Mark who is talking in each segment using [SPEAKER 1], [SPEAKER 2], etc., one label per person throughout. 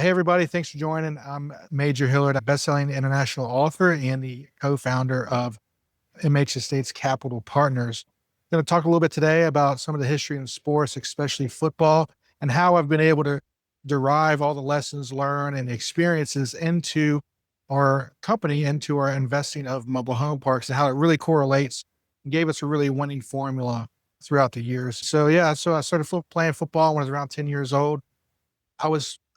[SPEAKER 1] Hey, everybody. Thanks for joining. I'm Major Hilliard, a best-selling international author and the co-founder of MH Estates Capital Partners. I'm going to talk a little bit today about some of the history in sports, especially football, and how I've been able to derive all the lessons learned and experiences into our company, into our investing of mobile home parks, and how it really correlates and gave us a really winning formula throughout the years. So I started playing football when I was around 10 years old.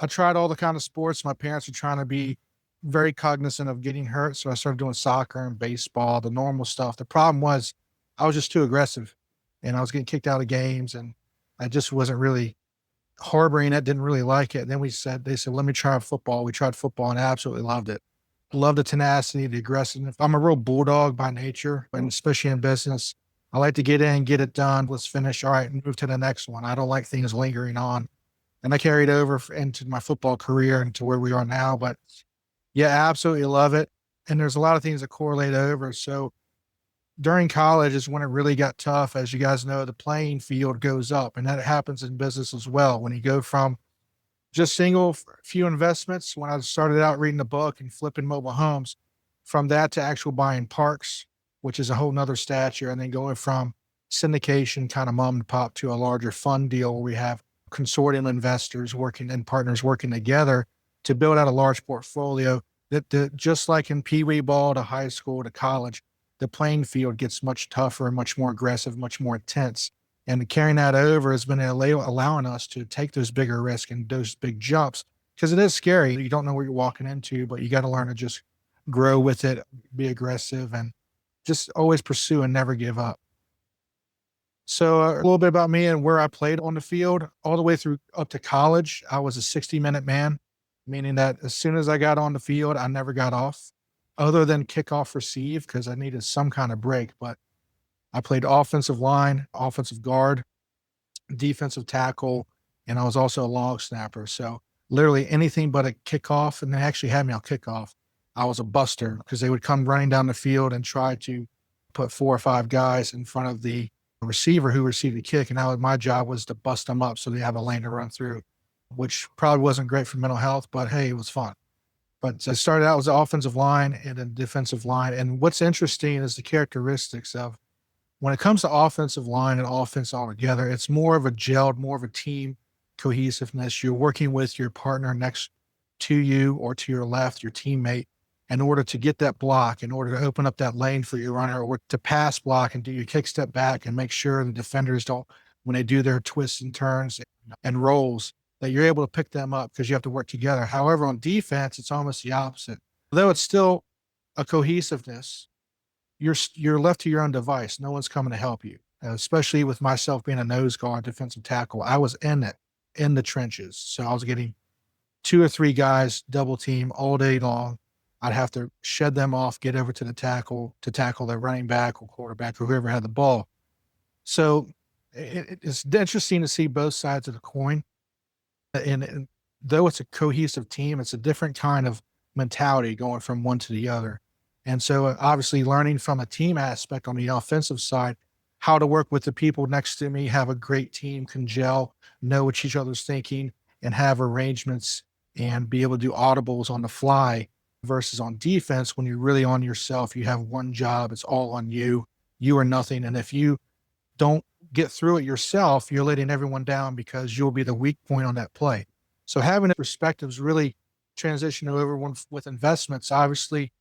[SPEAKER 1] I tried all the kind of sports. My parents were trying to be very cognizant of getting hurt. So I started doing soccer and baseball, the normal stuff. The problem was I was just too aggressive and I was getting kicked out of games and I just wasn't really harboring it, didn't really like it. And then they said, let me try football. We tried football and I absolutely loved it. Love the tenacity, the aggressiveness. I'm a real bulldog by nature, and especially in business. I like to get in, get it done. Let's finish. All right, and move to the next one. I don't like things lingering on, and I carried over into my football career and to where we are now. But yeah, I absolutely love it. And there's a lot of things that correlate over. So during college is when it really got tough. As you guys know, the playing field goes up, and that happens in business as well. When you go from just few investments, when I started out reading the book and flipping mobile homes, from that to actual buying parks, which is a whole nother stature, and then going from syndication kind of mom and pop to a larger fund deal where we have consortium investors working and partners working together to build out a large portfolio that just like in pee wee ball to high school to college, the playing field gets much tougher and much more aggressive, much more intense. And carrying that over has been allowing us to take those bigger risks and those big jumps because it is scary. You don't know what you're walking into, but you got to learn to just grow with it, be aggressive, and just always pursue and never give up. So a little bit about me and where I played on the field all the way through up to college. I was a 60-minute man, meaning that as soon as I got on the field, I never got off other than kickoff receive because I needed some kind of break. But I played offensive line, offensive guard, defensive tackle, and I was also a long snapper. So literally anything but a kickoff. And they actually had me on kickoff. I was a buster because they would come running down the field and try to put 4 or 5 guys in front of the receiver who received the kick. And my job was to bust them up so they have a lane to run through, which probably wasn't great for mental health, but hey, it was fun. But I started out as the offensive line and then defensive line. And what's interesting is the characteristics of when it comes to offensive line and offense altogether, it's more of a gelled, more of a team cohesiveness. You're working with your partner next to you or to your left, your teammate, in order to get that block, in order to open up that lane for your runner, or to pass block and do your kick step back and make sure the defenders don't, when they do their twists and turns and rolls, that you're able to pick them up because you have to work together. However, on defense, it's almost the opposite. Though it's still a cohesiveness, you're left to your own device. No one's coming to help you, especially with myself being a nose guard, defensive tackle. I was in the trenches. So I was getting 2 or 3 guys double team all day long. I'd have to shed them off, get over to the tackle to tackle their running back or quarterback or whoever had the ball. So it's interesting to see both sides of the coin. And though it's a cohesive team, it's a different kind of mentality going from one to the other. And so obviously learning from a team aspect on the offensive side, how to work with the people next to me, have a great team, can gel, know what each other's thinking, and have arrangements and be able to do audibles on the fly versus on defense. When you're really on yourself, you have one job, it's all on you. You are nothing. And if you don't get through it yourself, you're letting everyone down because you'll be the weak point on that play. So having perspectives really transition over with investments, obviously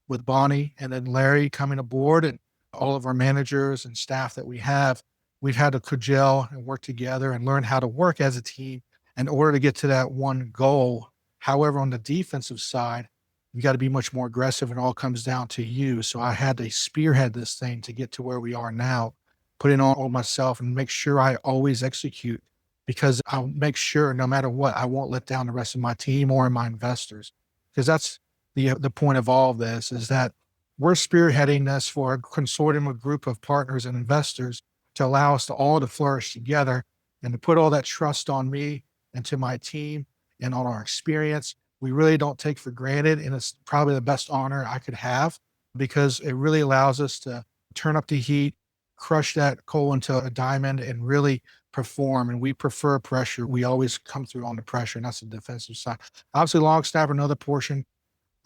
[SPEAKER 1] with Bonnie and then Larry coming aboard and all of our managers and staff that we've had to cogel and work together and learn how to work as a team in order to get to that one goal. However, on the defensive side, you got to be much more aggressive and all comes down to you. So I had to spearhead this thing to get to where we are now, put it on all myself and make sure I always execute because I'll make sure no matter what, I won't let down the rest of my team or my investors. Because that's the point of all of this is that we're spearheading this for a consortium, a group of partners and investors to allow us to all to flourish together and to put all that trust on me and to my team and on our experience. We really don't take for granted. And it's probably the best honor I could have because it really allows us to turn up the heat, crush that coal into a diamond and really perform, and we prefer pressure. We always come through on the pressure, and that's the defensive side. Obviously, long snapper, another portion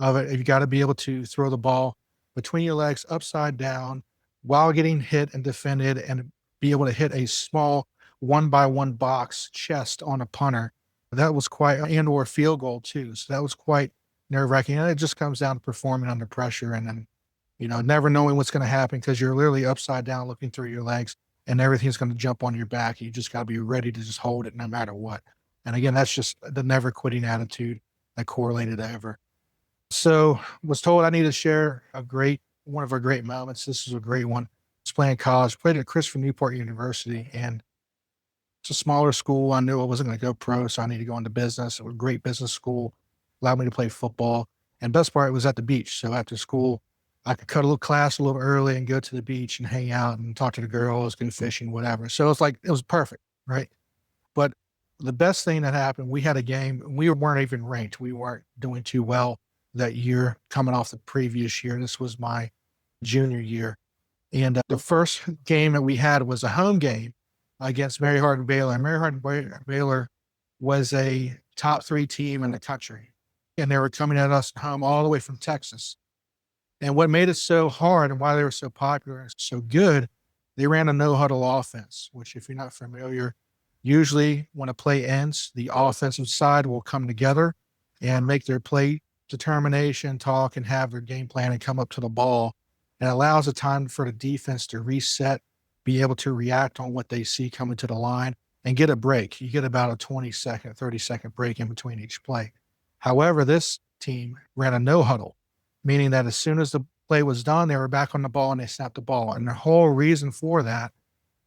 [SPEAKER 1] of it. You got to be able to throw the ball between your legs upside down while getting hit and defended, and be able to hit a small 1-by-1 box chest on a punter. That was quite, and or a field goal too. So that was quite nerve wracking. And it just comes down to performing under pressure, and then, never knowing what's going to happen because you're literally upside down looking through your legs and everything's going to jump on your back. You just got to be ready to just hold it no matter what. And again, that's just the never quitting attitude that correlated ever. So was told I need to share one of our great moments. This is a great one. I was playing college, played at Christopher Newport University, and it's a smaller school. I knew I wasn't going to go pro, so I needed to go into business. It was a great business school, allowed me to play football. And best part, it was at the beach. So after school, I could cut a little class a little early and go to the beach and hang out and talk to the girls, go fishing, whatever. So it was perfect, right? But the best thing that happened, we had a game. We weren't even ranked. We weren't doing too well that year, coming off the previous year. This was my junior year. And the first game that we had was a home game against Mary Hardin Baylor. And Mary Hardin Baylor was a top 3 team in the country. And they were coming at us home all the way from Texas. And what made it so hard and why they were so popular and so good, they ran a no-huddle offense, which, if you're not familiar, usually when a play ends, the offensive side will come together and make their play determination, talk, and have their game plan and come up to the ball. And it allows a time for the defense to reset, be able to react on what they see coming to the line, and get a break. You get about a 20-second, 30-second break in between each play. However, this team ran a no-huddle, meaning that as soon as the play was done, they were back on the ball and they snapped the ball. And the whole reason for that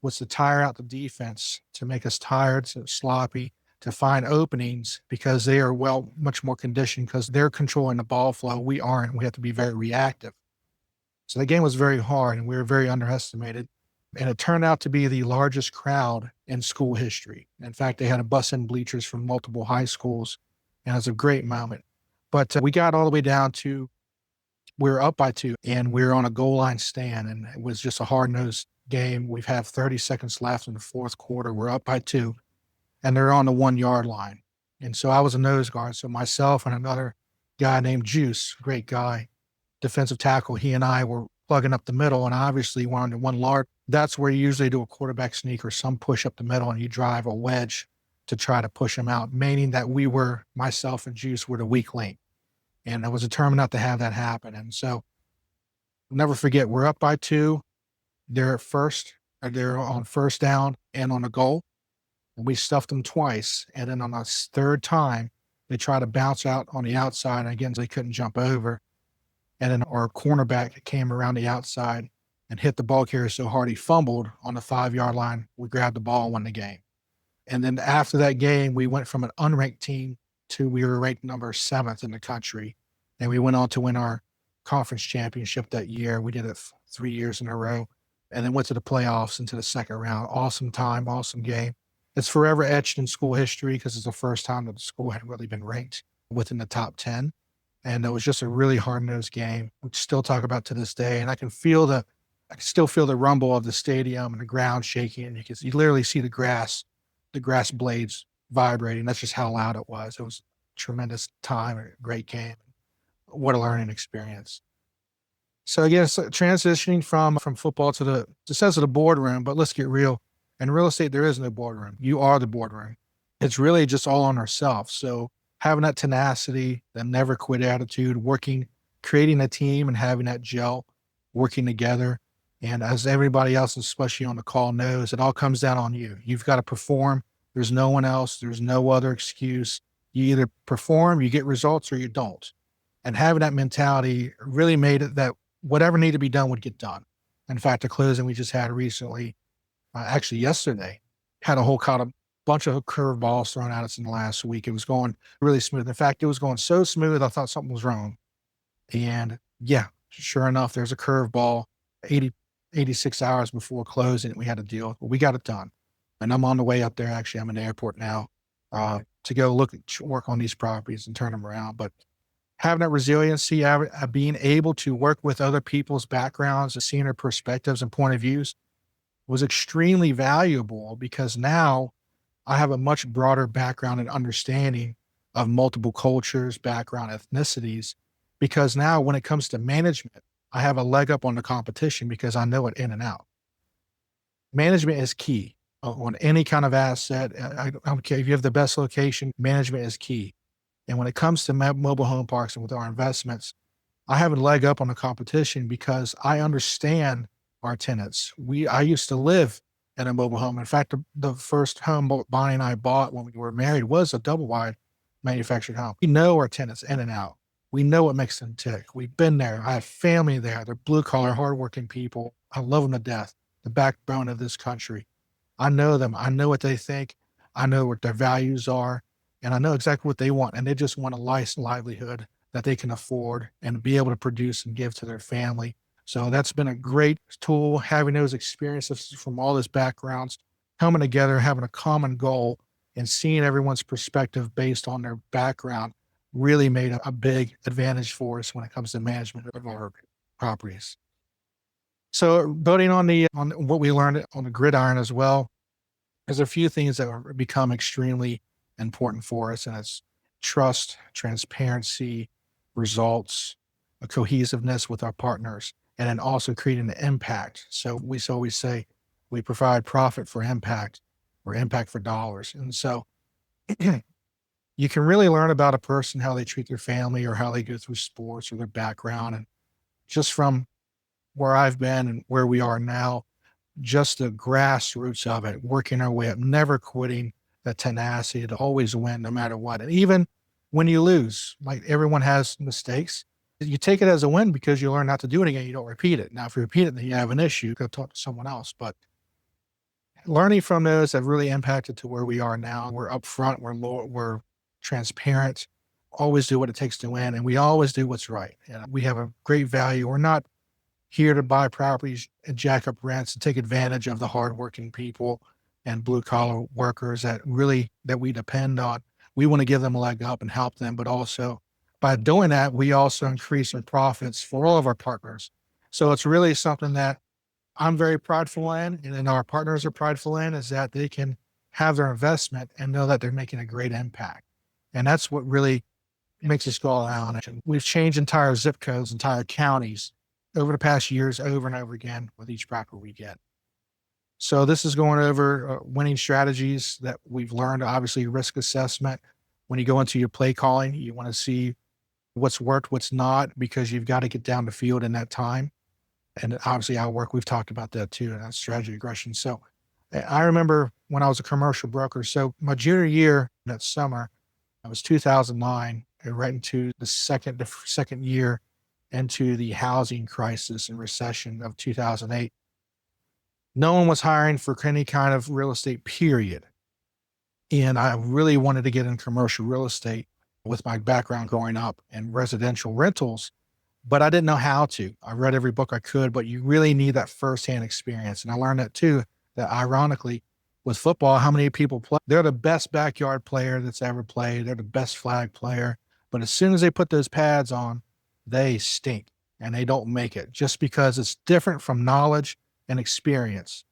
[SPEAKER 1] was to tire out the defense, to make us tired, so sloppy, to find openings, because they are much more conditioned because they're controlling the ball flow. We aren't. We have to be very reactive. So the game was very hard and we were very underestimated. And it turned out to be the largest crowd in school history. In fact, they had a bus in bleachers from multiple high schools, and it was a great moment. But we got all the way down to, we were up by 2 and we were on a goal line stand, and it was just a hard-nosed game. We've had 30 seconds left in the fourth quarter. We're up by 2 and they're on the 1-yard line. And so I was a nose guard. So myself and another guy named Juice, great guy, defensive tackle, he and I were plugging up the middle, and obviously we're on the 1-yard. That's where you usually do a quarterback sneak or some push up the middle, and you drive a wedge to try to push them out, meaning that myself and Juice were the weak link. And I was determined not to have that happen. And so I'll never forget, we're up by 2. They're on first down and on a goal. And we stuffed them twice. And then on the third time, they tried to bounce out on the outside. And again, they couldn't jump over. And then our cornerback came around the outside and hit the ball carrier so hard he fumbled on the 5-yard line. We grabbed the ball and won the game. And then after that game, we went from an unranked team to, we were ranked number 7th in the country. And we went on to win our conference championship that year. We did it 3 years in a row, and then went to the playoffs into the second round. Awesome time, awesome game. It's forever etched in school history because it's the first time that the school had really been ranked within the top 10. And it was just a really hard-nosed game, which still talk about to this day. And I can still feel the rumble of the stadium and the ground shaking. And you literally see the grass blades vibrating. That's just how loud it was. It was a tremendous time, a great game. What a learning experience. So I guess transitioning from football to it says the boardroom, but let's get real. In real estate, there is no boardroom. You are the boardroom. It's really just all on ourselves. So having that tenacity, that never quit attitude, creating a team and having that gel, working together. And as everybody else, especially on the call, knows, it all comes down on you. You've got to perform. There's no one else. There's no other excuse. You either perform, you get results, or you don't. And having that mentality really made it that whatever needed to be done would get done. In fact, the closing we just had recently, actually yesterday, had a bunch of curveballs thrown at us in the last week. It was going really smooth. In fact, it was going so smooth, I thought something was wrong. And yeah, sure enough, there's a curveball 86 hours before closing. We had to deal with it. We got it done. And I'm on the way up there. Actually, I'm in the airport now to go work on these properties and turn them around. But having that resiliency, being able to work with other people's backgrounds and seeing their perspectives and point of views, was extremely valuable because now I have a much broader background and understanding of multiple cultures, background, ethnicities, because now when it comes to management, I have a leg up on the competition because I know it in and out. Management is key on any kind of asset. I don't care if you have the best location, management is key. And when it comes to mobile home parks and with our investments, I have a leg up on the competition because I understand our tenants. I used to live in a mobile home. In fact, the first home Bonnie and I bought when we were married was a double wide manufactured home. We know our tenants in and out. We know what makes them tick. We've been there. I have family there. They're blue collar, hardworking people. I love them to death. The backbone of this country. I know them. I know what they think. I know what their values are, and I know exactly what they want. And they just want a nice livelihood that they can afford and be able to produce and give to their family. So that's been a great tool, having those experiences from all those backgrounds, coming together, having a common goal, and seeing everyone's perspective based on their background really made a big advantage for us when it comes to management of our properties. So building on what we learned on the gridiron as well, there's a few things that have become extremely important for us, and it's trust, transparency, results, a cohesiveness with our partners, and then also creating an impact. So we always say we provide profit for impact or impact for dollars. And so you can really learn about a person, how they treat their family or how they go through sports or their background. And just from where I've been and where we are now, just the grassroots of it, working our way up, never quitting, the tenacity to always win no matter what. And even when you lose, like everyone has mistakes, you take it as a win because you learn not to do it again. You don't repeat it. Now, if you repeat it, then you have an issue. Go talk to someone else. But learning from those have really impacted to where we are now. We're upfront, we're transparent, always do what it takes to win, and we always do what's right. And we have a great value. We're not here to buy properties and jack up rents and take advantage of the hardworking people and blue collar workers that we depend on. We want to give them a leg up and help them, but also by doing that, we also increase our profits for all of our partners. So it's really something that I'm very prideful in, and then our partners are prideful in, is that they can have their investment and know that they're making a great impact. And that's what really makes us go all out. And we've changed entire zip codes, entire counties over the past years, over and over again with each property we get. So this is going over winning strategies that we've learned. Obviously, risk assessment. When you go into your play calling, you want to see what's worked, what's not, because you've got to get down the field in that time. And obviously our work, we've talked about that too, and that's strategy aggression. So I remember when I was a commercial broker. So my junior year that summer, it was 2009, and right into the second year into the housing crisis and recession of 2008. No one was hiring for any kind of real estate, period. And I really wanted to get in commercial real estate with my background growing up in residential rentals, but I didn't know how to. I read every book I could, but you really need that firsthand experience. And I learned that too, that ironically, with football, how many people play? They're the best backyard player that's ever played. They're the best flag player. But as soon as they put those pads on, they stink and they don't make it, just because it's different from knowledge and experience.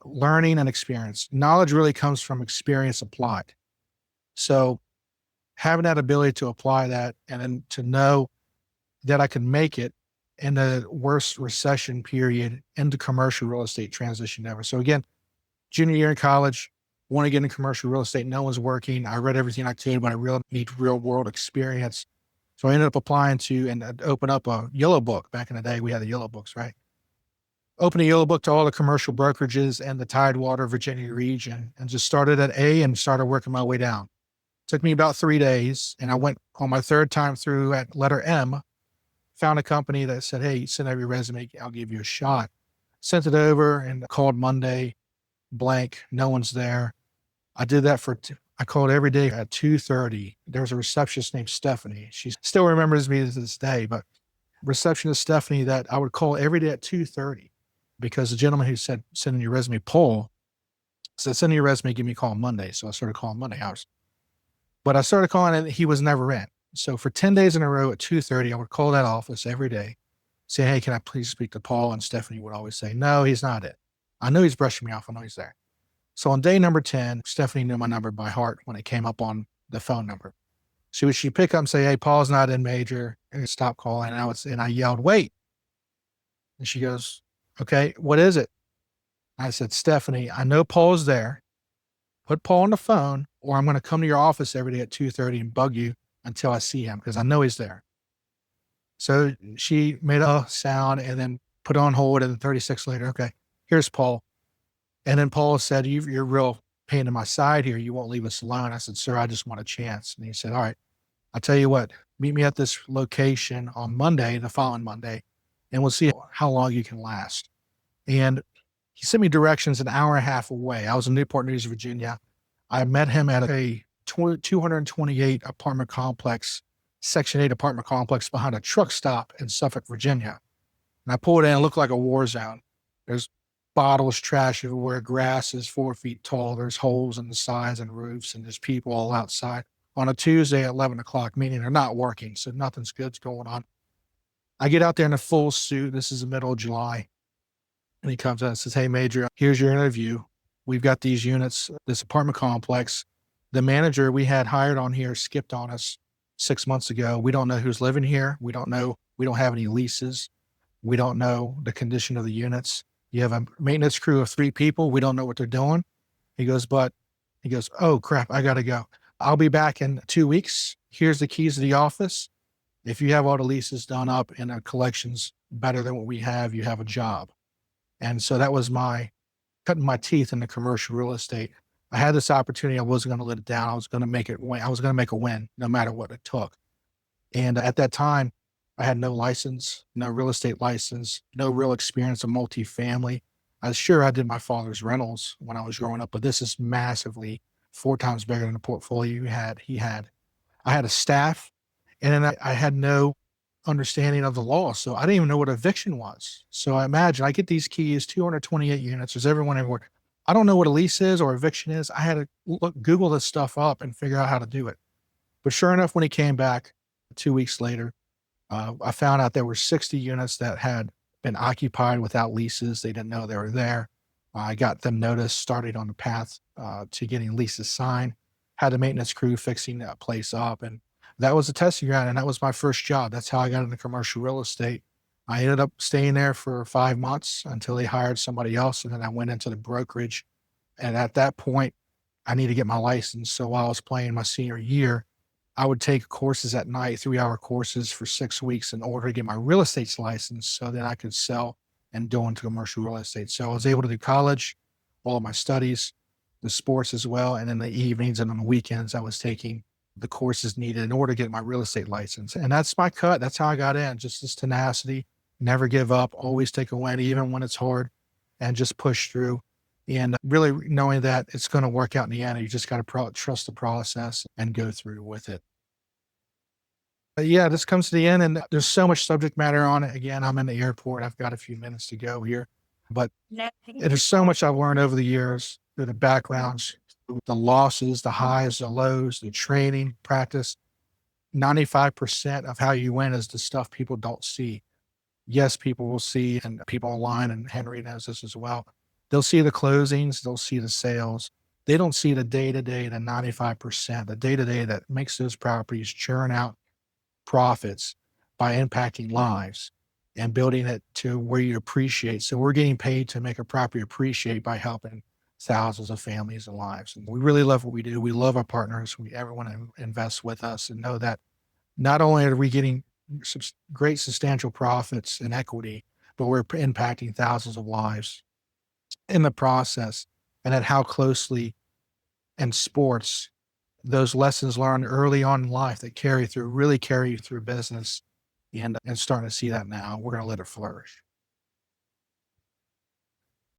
[SPEAKER 1] Learning and experience. Knowledge really comes from experience applied. So having that ability to apply that and then to know that I could make it in the worst recession period into commercial real estate transition ever. So again, junior year in college, want to get into commercial real estate. No one's working. I read everything I could, but I really need real world experience. So I ended up applying to and open up a yellow book. Back in the day, we had the yellow books, right? Open a yellow book to all the commercial brokerages in the Tidewater, Virginia region, and just started at A and started working my way down. Took me about 3 days, and I went on my third time through at letter M, found a company that said, hey, send over your resume, I'll give you a shot. Sent it over and called Monday, blank, no one's there. I did that I called every day at 2:30. There was a receptionist named Stephanie. She still remembers me to this day, but receptionist Stephanie that I would call every day at 2:30 because the gentleman who said, send in your resume, Paul, said, send in your resume, give me a call on Monday. So I started calling Monday hours. But I started calling and he was never in. So for 10 days in a row at 2:30, I would call that office every day, say, hey, can I please speak to Paul? And Stephanie would always say, no, he's not it. I know he's brushing me off. I know he's there. So on day number 10, Stephanie knew my number by heart when it came up on the phone number. She pick up and say, "Hey, Paul's not in, Major," and stop calling. And I yelled, "Wait." And she goes, "Okay, what is it?" I said, "Stephanie, I know Paul's there. Put Paul on the phone, or I'm going to come to your office every day at 2:30 and bug you until I see him because I know he's there." So she made a sound and then put on hold. And then 36 later, "Okay, here's Paul." And then Paul said, "You're real pain in my side here. You won't leave us alone." I said, "Sir, I just want a chance." And he said, "All right, I'll tell you what, meet me at this location on Monday, the following Monday, and we'll see how long you can last." And he sent me directions an hour and a half away. I was in Newport News, Virginia. I met him at a 228 apartment complex, Section 8 apartment complex behind a truck stop in Suffolk, Virginia. And I pulled in, it looked like a war zone. There's bottles, trash everywhere. Grass is 4 feet tall. There's holes in the sides and roofs, and there's people all outside on a Tuesday at 11 o'clock, meaning they're not working. So nothing's good's going on. I get out there in a full suit. This is the middle of July. And he comes out and says, "Hey, Major, here's your interview. We've got these units, this apartment complex. The manager we had hired on here skipped on us 6 months ago. We don't know who's living here. We don't know. We don't have any leases. We don't know the condition of the units. You have a maintenance crew of 3 people. We don't know what they're doing." He goes, "Oh, crap, I got to go. I'll be back in 2 weeks. Here's the keys to the office. If you have all the leases done up and the collections better than what we have, you have a job." And so that was my cutting my teeth in the commercial real estate. I had this opportunity. I wasn't going to let it down. I was going to make it win. I was going to make a win no matter what it took. And at that time, I had no license, no real estate license, no real experience of multifamily. I was sure I did my father's rentals when I was growing up, but this is massively 4 times bigger than the portfolio he had. I had a staff, and then I had no understanding of the law. So I didn't even know what eviction was. So I imagine I get these keys, 228 units. There's everyone everywhere. I don't know what a lease is or eviction is. I had to Google this stuff up and figure out how to do it. But sure enough, when he came back 2 weeks later, I found out there were 60 units that had been occupied without leases. They didn't know they were there. I got them notice, started on the path to getting leases signed, had a maintenance crew fixing that place up. And that was a testing ground. And that was my first job. That's how I got into commercial real estate. I ended up staying there for 5 months until they hired somebody else. And then I went into the brokerage. And at that point, I needed to get my license. So while I was playing my senior year, I would take courses at night, 3-hour courses for 6 weeks in order to get my real estate license so that I could sell and go into commercial real estate. So I was able to do college, all of my studies, the sports as well. And in the evenings and on the weekends, I was taking the courses needed in order to get my real estate license. And that's my cut. That's how I got in. Just this tenacity, never give up, always take a win, even when it's hard, and just push through. And really knowing that it's going to work out in the end. You just got to trust the process and go through with it. Yeah, this comes to the end, and there's so much subject matter on it. Again, I'm in the airport. I've got a few minutes to go here, but there's so much I've learned over the years through the backgrounds, the losses, the highs, the lows, the training, practice. 95% of how you win is the stuff people don't see. Yes, people will see, and people online, and Henry knows this as well. They'll see the closings, they'll see the sales. They don't see the day-to-day, the 95%, the day-to-day that makes those properties churn out profits by impacting lives and building it to where you appreciate. So we're getting paid to make a property appreciate by helping thousands of families and lives. And we really love what we do. We love our partners. Everyone invests with us and know that not only are we getting great substantial profits and equity, but we're impacting thousands of lives in the process. And at how closely in sports, those lessons learned early on in life that really carry you through business, and starting to see that now. We're going to let it flourish.